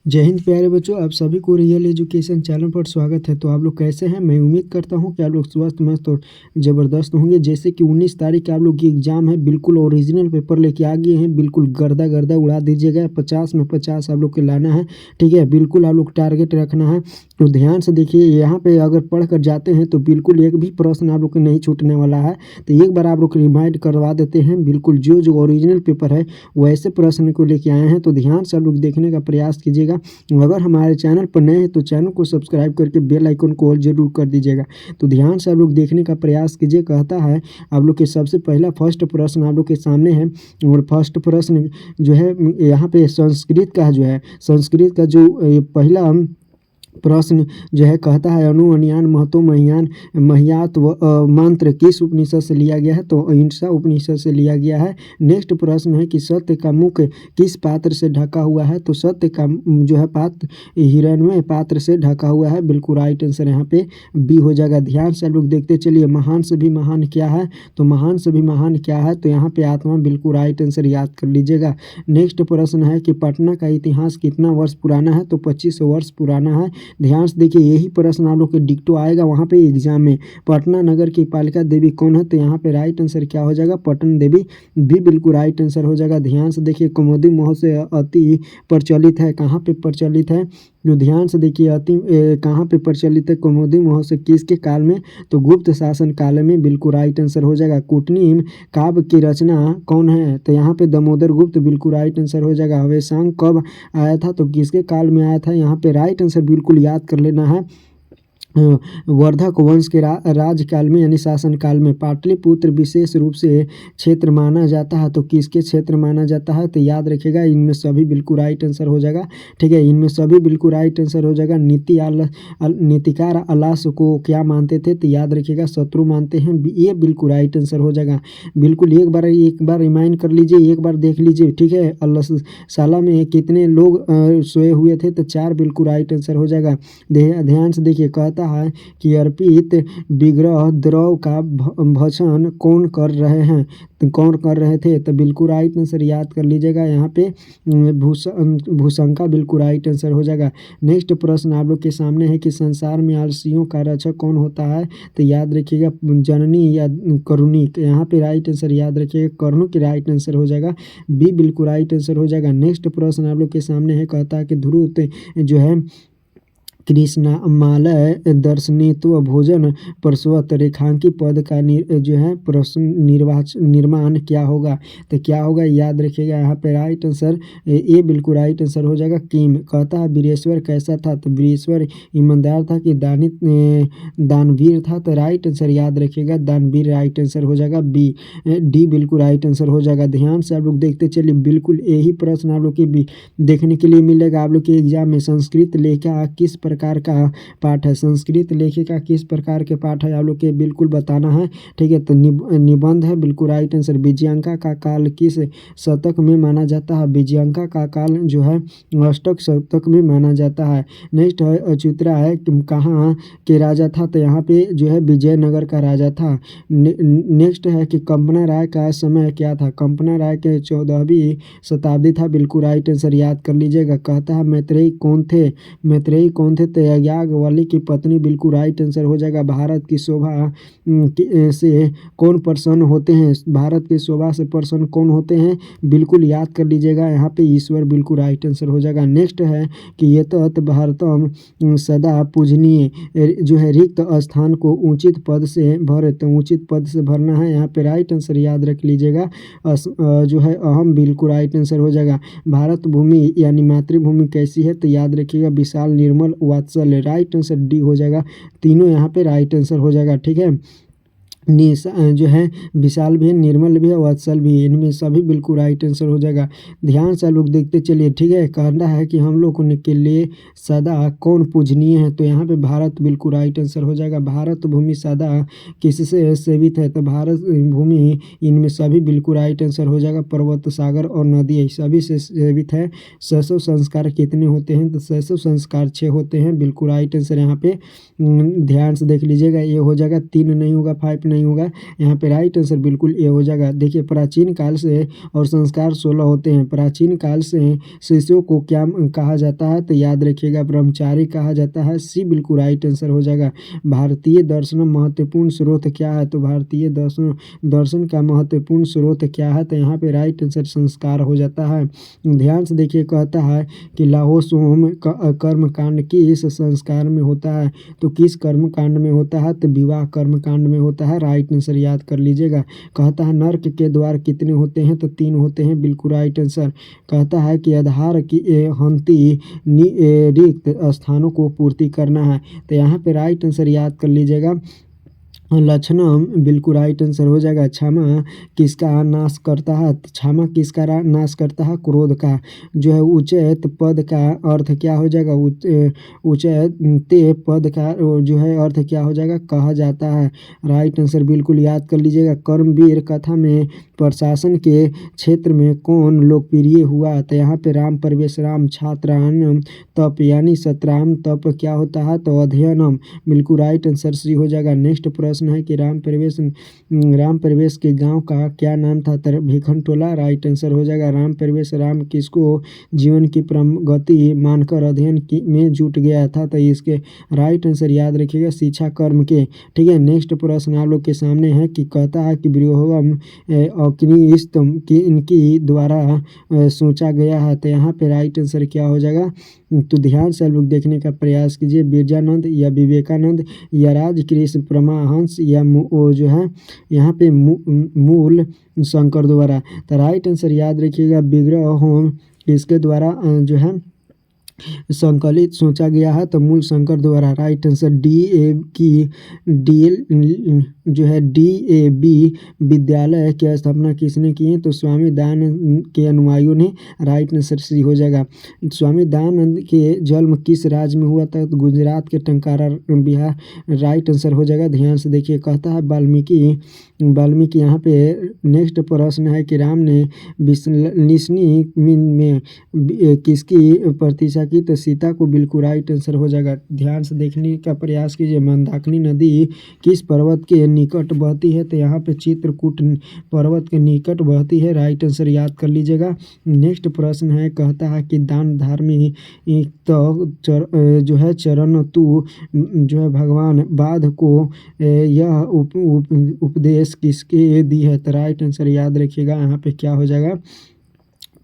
जय हिंद प्यारे बच्चों, आप सभी को रियल एजुकेशन चैनल पर स्वागत है। तो आप लोग कैसे हैं? मैं उम्मीद करता हूं कि आप लोग स्वस्थ मस्त और ज़बरदस्त होंगे। जैसे कि 19 तारीख का आप लोग की एग्ज़ाम है, बिल्कुल ओरिजिनल पेपर लेके आ गए हैं। बिल्कुल गर्दा गर्दा उड़ा दीजिएगा। 50 में 50 आप लोग को लाना है, ठीक है। बिल्कुल आप लोग टारगेट रखना है। तो ध्यान से देखिए, यहाँ पे अगर पढ़ कर जाते हैं तो बिल्कुल एक भी प्रश्न आप लोग को नहीं छूटने वाला है। तो एक बार आप लोग रिमाइंड करवा देते हैं। बिल्कुल जो जो ओरिजिनल पेपर है वैसे प्रश्न को लेके आए हैं। तो ध्यान से आप लोग देखने का प्रयास कीजिएगा। अगर हमारे चैनल पर नए हैं तो चैनल को सब्सक्राइब करके बेल आइकन को ऑल जरूर कर दीजिएगा। तो ध्यान से आप लोग देखने का प्रयास कीजिए। कहता है आप लोग के सबसे पहला फर्स्ट प्रश्न आप लोग के सामने है। और फर्स्ट प्रश्न जो है यहाँ पे संस्कृत का जो है, संस्कृत का जो पहला प्रश्न जो है कहता है अनु अन्यान महतो महियान महियात मंत्र किस उपनिषद से लिया गया है? तो अहिंसा उपनिषद से लिया गया है। नेक्स्ट प्रश्न है कि सत्य का मुख किस पात्र से ढका हुआ है? तो सत्य का जो है पात्र हिरण्मय पात्र से ढका हुआ है। बिल्कुल राइट आंसर यहाँ पे बी हो जाएगा। ध्यान से आप लोग देखते चलिए। महान से भी महान क्या है? तो महान से भी महान क्या है? तो यहाँ पे आत्मा। बिल्कुल राइट आंसर याद कर लीजिएगा। नेक्स्ट प्रश्न है कि पटना का इतिहास कितना वर्ष पुराना है? तो 2500 वर्ष पुराना है। ध्यान से देखिए, यही प्रश्न आप लोग के डिक्टो आएगा वहाँ पे एग्जाम में। पटना नगर की पालिका देवी कौन है? तो यहाँ पे राइट आंसर क्या हो जाएगा? पटन देवी भी बिल्कुल राइट आंसर हो जाएगा। ध्यान से देखिए, कौमुदी महोत्सव अति प्रचलित है। कहाँ पे प्रचलित है? जो ध्यान से देखिए, कहाँ पे प्रचलित है कौमुदी महोत्सव? किसके काल में? तो गुप्त शासन काल में। बिल्कुल राइट आंसर हो जाएगा। कूटनीम काव्य की रचना कौन है? तो यहाँ पे दामोदर गुप्त। बिल्कुल राइट आंसर हो जाएगा। हवेशांग कब आया था? तो किसके काल में आया था? यहाँ पे राइट आंसर बिल्कुल याद कर लेना है। वर्धक वंश के राजकाल में यानी शासनकाल में। पाटलिपुत्र विशेष रूप से क्षेत्र माना जाता है। तो किसके क्षेत्र माना जाता है? तो याद रखिएगा, इनमें सभी बिल्कुल राइट आंसर हो जाएगा, ठीक है। इनमें सभी बिल्कुल राइट आंसर हो जाएगा। नीतिकार अलास को क्या मानते थे? तो याद रखिएगा, शत्रु मानते हैं। ये बिल्कुल राइट आंसर हो जाएगा। बिल्कुल एक बार रिमाइंड कर लीजिए, एक बार देख लीजिए, ठीक है। अल्लाह में कितने लोग सोए हुए थे? तो 4 बिल्कुल राइट आंसर हो जाएगा। ध्यान से देखिए, कहता है कि अर्पित विग्रह द्रव का भक्षण कौन कर रहे हैं? तो कौन कर रहे थे? तो बिल्कुल राइट आंसर याद कर लीजिएगा। यहाँ पे भूशंका बिल्कुल राइट आंसर हो जाएगा। नेक्स्ट प्रश्न आप लोग के सामने है कि संसार में आलसियों का रक्षक कौन होता है? तो याद रखिएगा, जननी या करुणी। यहाँ पे राइट आंसर याद रखिएगा, करुण की राइट आंसर हो जाएगा। बी बिल्कुल राइट आंसर हो जाएगा। नेक्स्ट प्रश्न आप लोग के सामने है, कहता है कि ध्रुव जो है कृष्णामालय दर्शनीत्व भोजन प्रसवत रेखांकी पद का जो है प्रश्न निर्माण क्या होगा? तो क्या होगा? याद रखिएगा। यहाँ पे राइट आंसर ए बिल्कुल राइट आंसर हो जाएगा। किम। कहता है वीरेश्वर कैसा था? तो वीरेश्वर ईमानदार था कि दानवीर था? तो राइट आंसर याद रखिएगा, दानवीर राइट आंसर हो जाएगा। बी डी बिल्कुल राइट आंसर हो जाएगा। ध्यान से आप लोग देखते चलिए। बिल्कुल यही प्रश्न आप लोग की देखने के लिए मिलेगा आप लोग के एग्जाम में। संस्कृत लेखा किस प्रकार का पाठ है? संस्कृत लेखिका किस प्रकार के पाठ है? आप लोग के बिल्कुल बताना है, ठीक है। तो निबंध है। बिल्कुल राइट आंसर। विजयांका का काल किस शतक में माना जाता है? विजयांका का काल जो है अष्टक शतक में माना जाता है। नेक्स्ट है अच्युतरा है कहाँ के राजा था? तो यहाँ पे जो है विजयनगर का राजा था। नेक्स्ट है कि कंपना राय का समय क्या था? कंपना राय के 14वीं शताब्दी था। बिल्कुल राइट आंसर याद कर लीजिएगा। कहता है मैत्रेयी कौन थे? मैत्रेयी कौन थे? तो याज्ञवल्क्य की पत्नी। बिल्कुल राइट आंसर हो जाएगा। भारत की शोभा से कौन प्रसन्न होते हैं? भारत की शोभा से प्रसन्न कौन होते हैं? बिल्कुल याद कर लीजिएगा। यहाँ पे ईश्वर। बिल्कुल राइट आंसर हो जाएगा। नेक्स्ट है कि ये तत् भारतम सदा पूजनीय जो है रिक्त स्थान को उचित पद से भरे। तो उचित पद से भरना है। यहाँ पे राइट आंसर याद रख लीजिएगा, जो है अहम। बिल्कुल राइट आंसर हो जाएगा। भारत भूमि यानी मातृभूमि कैसी है? तो याद रखिएगा, विशाल निर्मल वात्सल्य। राइट आंसर डी हो जाएगा। तीनों यहाँ पे राइट आंसर हो जाएगा, ठीक है। जो है विशाल भी है, निर्मल भी है, वत्सल भी है। इनमें सभी बिल्कुल राइट आंसर हो जाएगा। ध्यान से लोग देखते चलिए, ठीक है। कहना है कि हम लोग के लिए सदा कौन पूजनीय है? तो यहाँ पे भारत बिल्कुल राइट आंसर हो जाएगा। भारत भूमि सदा किससे सेवित है? तो भारत भूमि इनमें सभी बिल्कुल राइट आंसर हो जाएगा। पर्वत सागर और नदी सभी से सेवित है। 600 संस्कार कितने होते हैं? तो 600 संस्कार 6 होते हैं। बिल्कुल राइट आंसर यहाँ पे ध्यान से देख लीजिएगा। ये हो जाएगा। 3 नहीं होगा, 5 नहीं नहीं होगा। यहाँ पे राइट आंसर बिल्कुल ए हो जाएगा। देखिए प्राचीन काल से और संस्कार 16 होते हैं। प्राचीन काल से शिष्यों को क्या कहा जाता है, तो याद रखिएगा ब्रह्मचारी कहा जाता है। सी बिल्कुल राइट आंसर हो जाएगा। भारतीय दर्शन महत्वपूर्ण स्रोत क्या है, तो भारतीय दर्शन दर्शन का महत्वपूर्ण स्रोत क्या है, तो यहाँ पे राइट आंसर संस्कार हो जाता है। ध्यान से देखिए, कहता है कि लाहो सोम कर्म कांड किस संस्कार में होता है, तो किस कर्म कांड में होता है, तो विवाह कर्म कांड में होता है। राइट आंसर याद कर लीजिएगा। कहता है नर्क के द्वार कितने होते हैं, तो 3 होते हैं। बिल्कुल राइट आंसर। कहता है कि आधार की हंती रिक्त स्थानों को पूर्ति करना है, तो यहाँ पे राइट आंसर याद कर लीजिएगा। लक्षणम बिल्कुल राइट आंसर हो जाएगा। क्षमा किसका नाश करता है, क्षमा किसका नाश करता है, क्रोध का। जो है उचित पद का अर्थ क्या हो जाएगा, उचित पद का जो है अर्थ क्या हो जाएगा, कहा जाता है। राइट आंसर बिल्कुल याद कर लीजिएगा। कर्मवीर कथा में प्रशासन के क्षेत्र में कौन लोकप्रिय हुआ, तो यहाँ पे राम प्रवेश राम छात्रान तप यानी सतराम तप क्या होता है, तो अध्ययनम। बिल्कुल राइट आंसर सी हो जाएगा। नेक्स्ट प्रश्न है कि राम प्रवेश के गांव का क्या नाम था, भिखनटोला। राइट आंसर हो जाएगा। राम प्रवेश राम किसको जीवन की प्रगति मानकर अध्ययन में जुट गया था, तो इसके राइट आंसर याद रखिएगा शिक्षा कर्म के। ठीक है, नेक्स्ट प्रश्न आप लोग के सामने है कि कहता है कि बृहम अग्निस्तम की इनकी द्वारा सोचा गया है, तो यहाँ पे राइट आंसर क्या हो जाएगा, तो ध्यान से लोग देखने का प्रयास कीजिए। बिरजानंद या विवेकानंद या राजकृष्ण परमहंस या जो है यहाँ पे मूल शंकर द्वारा, तो राइट आंसर याद रखिएगा विग्रह होम इसके द्वारा जो है संकलित सोचा गया है, तो मूल शंकर द्वारा। राइट आंसर जो है DAV विद्यालय की स्थापना किसने की है, तो स्वामी दयानंद के अनुयायियों ने। राइट आंसर सी हो जाएगा। स्वामी दयानंद के जन्म किस राज्य में हुआ था, तो गुजरात के टंकारा बिहार। राइट आंसर हो जाएगा। ध्यान से देखिए, कहता है वाल्मीकि यहाँ पे नेक्स्ट प्रश्न है कि राम ने निसनी में किसकी प्रतिष्ठा की, तो सीता को। बिल्कुल राइट आंसर हो जाएगा। ध्यान से देखने का प्रयास कीजिए। मंदाकिनी नदी किस पर्वत के निकट बहती है, तो यहाँ पे चित्रकूट पर्वत के निकट बहती है। राइट आंसर याद कर लीजिएगा। नेक्स्ट प्रश्न है, कहता है कि दान धार्मिक जो है चरण तू जो है भगवान बाध को यह उपदेश किसके दी है, तो राइट आंसर याद रखिएगा। यहाँ पे क्या हो जाएगा,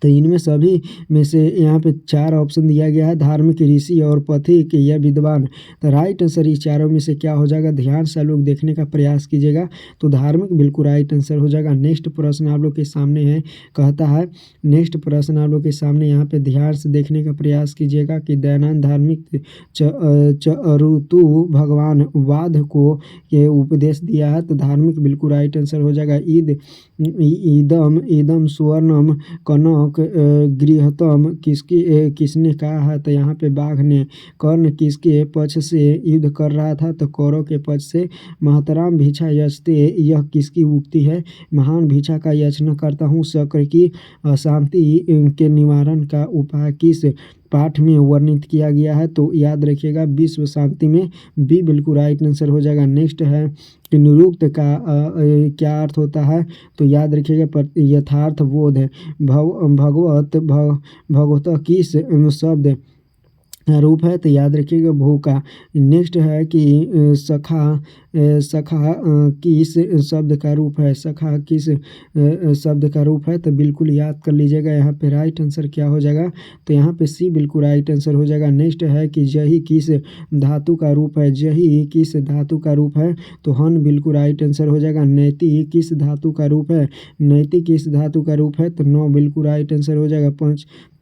तो इनमें सभी में से यहाँ पे 4 ऑप्शन दिया गया है, धार्मिक, ऋषि और पथिक या विद्वान। तो राइट आंसर इस चारों में से क्या हो जाएगा, ध्यान से लोग देखने का प्रयास कीजिएगा। तो धार्मिक बिल्कुल राइट आंसर हो जाएगा। नेक्स्ट प्रश्न आप लोग के सामने है, कहता है नेक्स्ट प्रश्न आप लोग के सामने यहाँ पे ध्यान से देखने का प्रयास कीजिएगा कि दयानंद धार्मिक ऋतु भगवान वाद को ये उपदेश दिया है, तो धार्मिक बिल्कुल राइट आंसर हो जाएगा। ईदम स्वर्णम कनक गृहतम किसने कहा है, तो यहाँ पे बाघ ने। कर्ण किसके पक्ष से युद्ध कर रहा था, तो कौरव के पक्ष से। महतराम भिक्षा यचते यह किसकी उक्ति है, महान भिक्षा का याचना करता हूँ। शक्र की अशांति के निवारण का उपाय किस पाठ में वर्णित किया गया है, तो याद रखिएगा विश्व शांति में। बी बिल्कुल राइट आंसर हो जाएगा। नेक्स्ट है कि निरुक्त का क्या अर्थ होता है, तो याद रखिएगा यथार्थ बोध है। भगवत किस शब्द रूप है, तो याद रखिएगा भू का। नेक्स्ट है कि सखा किस शब्द का रूप है, सखा किस शब्द का रूप है, तो बिल्कुल याद कर लीजिएगा। यहाँ पे राइट आंसर क्या हो जाएगा, तो यहाँ पे सी बिल्कुल राइट आंसर हो जाएगा। नेक्स्ट है कि जही किस धातु का रूप है, जही किस धातु का रूप है, तो हन बिल्कुल राइट आंसर हो जाएगा। नैति किस धातु का रूप है, नैति किस धातु का रूप है, तो नौ बिल्कुल राइट आंसर हो जाएगा।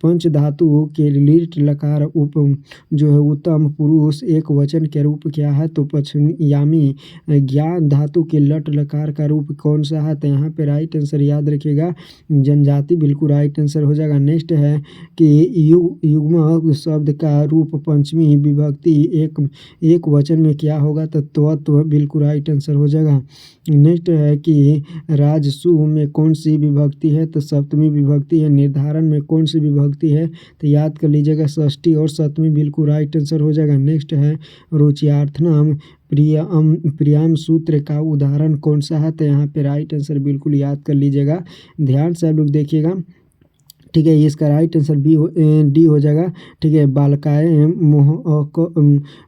पंच धातु के लिट लकार जो है उत्तम पुरुष एक वचन के रूप क्या है, तो पश्चिमी। ज्ञान धातु के लट लकार का रूप कौन सा है, तो यहाँ पे राइट आंसर याद रखिएगा जनजाति बिल्कुल राइट आंसर हो जाएगा। नेक्स्ट है कि युग्म शब्द का रूप पंचमी विभक्ति एक वचन में क्या होगा, तो त्वत्व बिल्कुल राइट आंसर हो जाएगा। नेक्स्ट है कि राजसु में कौन सी विभक्ति है, तो सप्तमी विभक्ति है। निर्धारण में कौन सी विभक्ति है, तो याद कर लीजिएगा षष्ठी और सप्तमी बिल्कुल राइट आंसर हो जाएगा। नेक्स्ट है रुचियार्थनम प्रियम सूत्र का उदाहरण कौन सा है? तो यहाँ पे राइट आंसर बिल्कुल याद कर लीजिएगा, ध्यान से आप लोग देखिएगा। ठीक है, इसका राइट आंसर डी हो जाएगा। ठीक है, बालकाय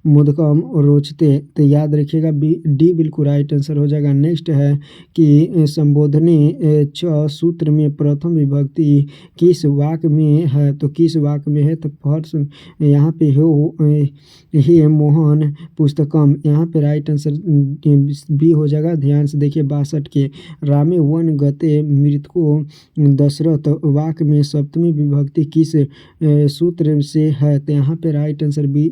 मुदकम रोचते, तो याद रखिएगा डी बिल्कुल राइट आंसर हो जाएगा। नेक्स्ट है कि संबोधने च सूत्र में प्रथम विभक्ति किस वाक्य में है? तो किस वाक्य में है? तो फर्स्ट यहाँ पे हो हे मोहन पुस्तकम, यहाँ पे राइट आंसर बी हो जाएगा। ध्यान से देखिए 62 के रामे वन गते मृतको दशरथ वाक्य में सप्तमी विभक्ति किस सूत्र से है? तो यहाँ पे राइट आंसर बी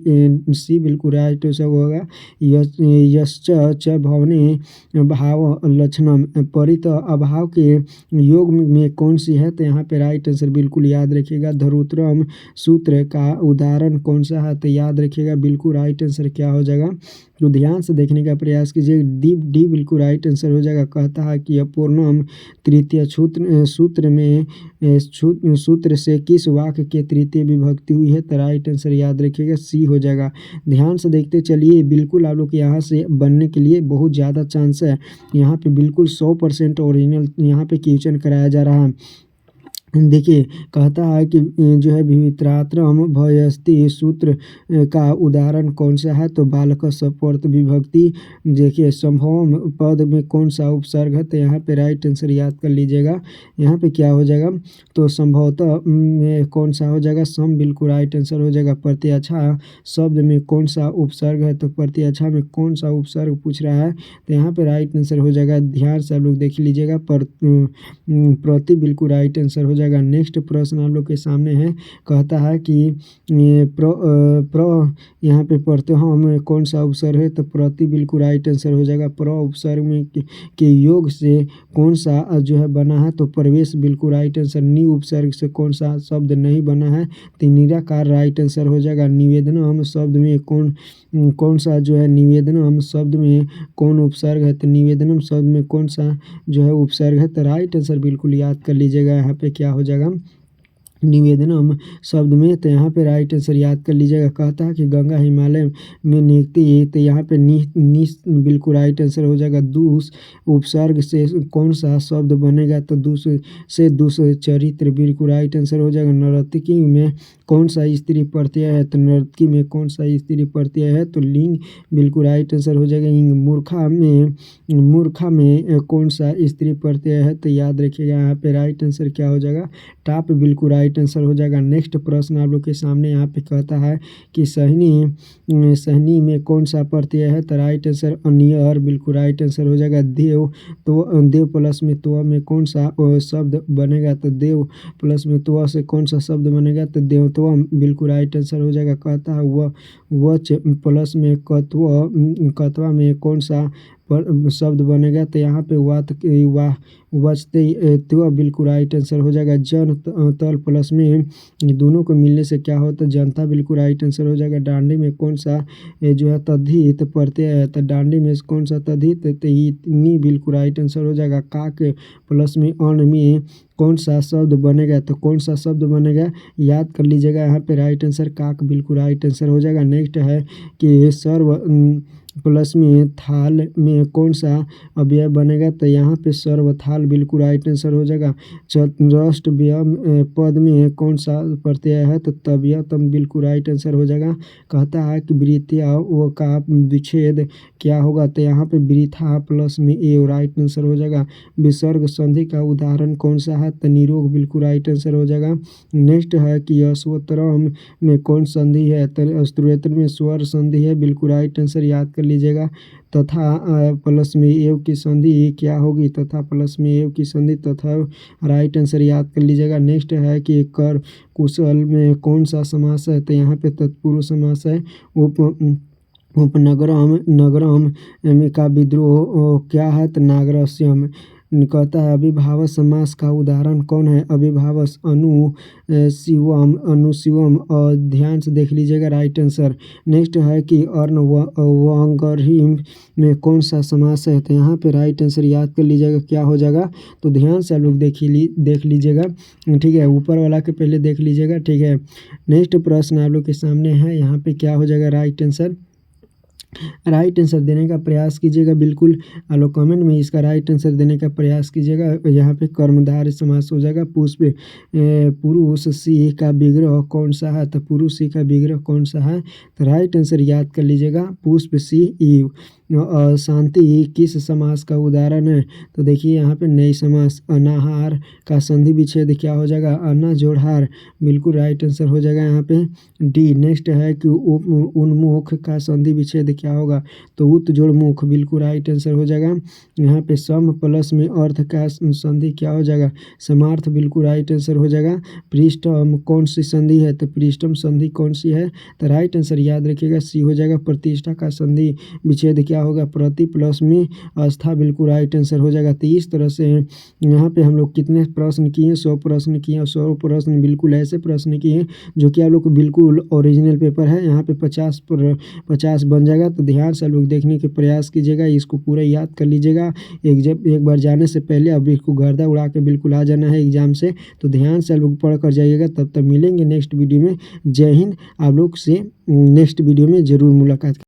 सी बिल्कुल राइट आंसर होगा। यश्च च भवने भाव लक्षणम, परित अभाव के योग में कौन सी है? तो यहाँ पे राइट आंसर बिल्कुल याद रखिएगा। धरुत्रम सूत्र का उदाहरण कौन सा है? तो याद रखिएगा बिल्कुल राइट आंसर क्या हो जाएगा। तो ध्यान से देखने का प्रयास कीजिए, डी बिल्कुल राइट आंसर हो जाएगा। कहता है कि अपूर्णम तृतीय सूत्र में सूत्र से किस वाक्य के तृतीय विभक्ति हुई है? तो राइट आंसर याद रखिएगा सी हो जाएगा। ध्यान से देखते चलिए, बिल्कुल आप लोग के यहाँ से बनने के लिए बहुत ज़्यादा चांस है। यहाँ पे बिल्कुल 100% ओरिजिनल यहाँ पे क्वेश्चन कराया जा रहा है। देखिए कहता है कि जो है विवित्रात्रम भयस्ति सूत्र का उदाहरण कौन सा है? तो बालक सपर्त विभक्ति। देखिए संभव पद में कौन सा उपसर्ग है? तो यहाँ पे राइट आंसर याद कर लीजिएगा। यहाँ पे क्या हो जाएगा? तो संभवतः में कौन सा हो जाएगा? सम बिल्कुल राइट आंसर हो जाएगा। प्रत्यक्षा शब्द में कौन सा उपसर्ग है? तो प्रत्यक्षा में कौन सा उपसर्ग पूछ रहा है? तो यहाँ पे राइट आंसर हो जाएगा। ध्यान से आप लोग देख लीजिएगा, प्रति बिल्कुल राइट आंसर हो जाएगा। नेक्स्ट प्रश्न आप लोग के सामने है, कहता है कि प्र यहाँ पे प्रत्यय में कौन सा उपसर्ग है? तो प्रति बिल्कुल राइट आंसर हो जाएगा। प्र उपसर्ग में के योग से कौन सा जो है बना है? तो प्रवेश बिल्कुल राइट आंसर। नी उपसर्ग से कौन सा शब्द नहीं बना है? तो निराकार राइट आंसर हो जाएगा। निवेदनम शब्द में कौन सा जो है निवेदनम शब्द में कौन उपसर्ग है? तो निवेदनम शब्द में कौन सा जो है उपसर्ग है? तो राइट आंसर बिल्कुल याद कर लीजिएगा। यहाँ पे क्या हो जाएगा? निवेदनम शब्द में। तो यहाँ पे राइट आंसर याद कर लीजिएगा। कहता है कि गंगा हिमालय में निकलती है, तो यहाँ पे नी बिल्कुल राइट आंसर हो जाएगा। दूस उपसर्ग से कौन सा शब्द बनेगा? तो दूस से चरित्र बिल्कुल राइट आंसर हो जाएगा। नर्तकी में कौन सा स्त्री प्रत्यय है? तो नर्तकी में कौन सा स्त्री प्रत्यय है? तो लिंग बिल्कुल राइट आंसर हो जाएगा। इंग मूर्खा में कौन सा स्त्री प्रत्यय है? तो याद रखिएगा यहाँ पे राइट आंसर क्या हो जाएगा? टाप बिल्कुल राइट आंसर हो जाएगा। नेक्स्ट प्रश्न आप लोग के सामने यहाँ पे कहता है कि सहनी में कौन सा प्रत्यय है? तो राइट आंसर अनियर बिल्कुल राइट आंसर हो जाएगा। देव, तो देव प्लस में तो में कौन सा शब्द बनेगा? तो देव प्लस में तो से कौन सा शब्द बनेगा? तो देवत्वम बिल्कुल राइट आंसर हो जाएगा। कहता है वच प्लस में कत्वा में कौन सा शब्द बनेगा? तो यहाँ पे वचते तो बिल्कुल राइट आंसर हो जाएगा। जन तल प्लस में दोनों को मिलने से क्या होता है? जनता बिल्कुल राइट आंसर हो जाएगा। डांडी में कौन सा जो है तद्धित प्रत्यय है? तो डांडी में कौन सा तद्धित? तो नी बिल्कुल राइट आंसर हो जाएगा। काक प्लस में अन में कौन सा शब्द बनेगा? तो कौन सा शब्द बनेगा? याद कर लीजिएगा। यहाँ पे राइट आंसर काक बिल्कुल राइट आंसर हो जाएगा। नेक्स्ट है कि सर्व प्लस में थाल में कौन सा अवयव बनेगा? तो यहाँ पे सर्वथाल बिल्कुल राइट आंसर हो जाएगा। चतुष्ट व्यय पद में कौन सा प्रत्यय है? तो तव्यतम बिल्कुल राइट आंसर हो जाएगा। कहता है कि वृत्तिया व का विच्छेद क्या होगा? तो यहाँ पे वृथा प्लस में ए राइट आंसर हो जाएगा। विसर्ग संधि का उदाहरण कौन सा है? तो निरोग बिल्कुल राइट आंसर हो जाएगा। नेक्स्ट है कि अश्वतरम में कौन संधि है? तो स्तुत्र में स्वर संधि है बिल्कुल राइट आंसर याद कर लीजिएगा। तथा प्लस में एव की संधि क्या होगी? तथा प्लस में एव की संधि तथा राइट आंसर याद कर लीजिएगा। नेक्स्ट है कि कर कुशल में कौन सा समास है? तो यहाँ पे तत्पुरुष समास है। नगरम में का विद्रोह क्या है? तो नागरस्यम। कहता है अभिभावक समास का उदाहरण कौन है? अभिभावक अनुशिवम और ध्यान से देख लीजिएगा राइट आंसर। नेक्स्ट है कि अर्ण वंगरहिम में कौन सा समास है? तो यहाँ पे राइट आंसर याद कर लीजिएगा क्या हो जाएगा? तो ध्यान से आप लोग देख लीजिएगा। ठीक है, ऊपर वाला के पहले देख लीजिएगा। ठीक है, नेक्स्ट प्रश्न आप लोग के सामने है। यहाँ पे क्या हो जाएगा राइट आंसर? राइट आंसर देने का प्रयास कीजिएगा। बिल्कुल आप लोग कमेंट में इसका राइट आंसर देने का प्रयास कीजिएगा। यहाँ पे कर्मधारय समास हो जाएगा। पुष्प पुरुष सी का विग्रह कौन सा है? तो पुरुष सी का विग्रह कौन सा है? तो राइट आंसर याद कर लीजिएगा, पुष्प सी ईव। शांति किस समास का उदाहरण है? तो देखिए यहाँ पे नई समास। अनाहार का संधि विच्छेद क्या हो जाएगा? अना जोड़ हार। बिल्कुल राइट आंसर हो जाएगा यहाँ पे डी। नेक्स्ट है कि उन्मुख का संधि विच्छेद क्या होगा? तो उत जोड़ मुख। बिल्कुल राइट आंसर हो जाएगा। यहाँ पे सम प्लस में अर्थ का संधि क्या हो जाएगा? समार्थ। बिल्कुल राइट आंसर हो जाएगा। पृष्ठम कौन सी संधि है? तो पृष्ठम संधि कौन सी है? तो राइट आंसर याद रखिएगा, सी हो जाएगा। प्रतिष्ठा का संधि विच्छेद क्या होगा? प्रति प्लस में आस्था। बिल्कुल राइट आंसर हो जाएगा। तो इस तरह से यहाँ पे हम लोग कितने प्रश्न किए? 100 प्रश्न किए। 100 प्रश्न बिल्कुल ऐसे प्रश्न किए जो कि आप लोग को बिल्कुल ओरिजिनल पेपर है। यहाँ पे 50 बन जाएगा। तो ध्यान से आप लोग देखने के प्रयास कीजिएगा, इसको पूरा याद कर लीजिएगा। एक बार जाने से पहले अब इसको गर्दा उड़ा के बिल्कुल आ जाना है एग्जाम से। तो ध्यान से आप लोग पढ़ कर जाइएगा। तब तक मिलेंगे नेक्स्ट वीडियो में। जय हिंद। आप लोग से नेक्स्ट वीडियो में ज़रूर मुलाकात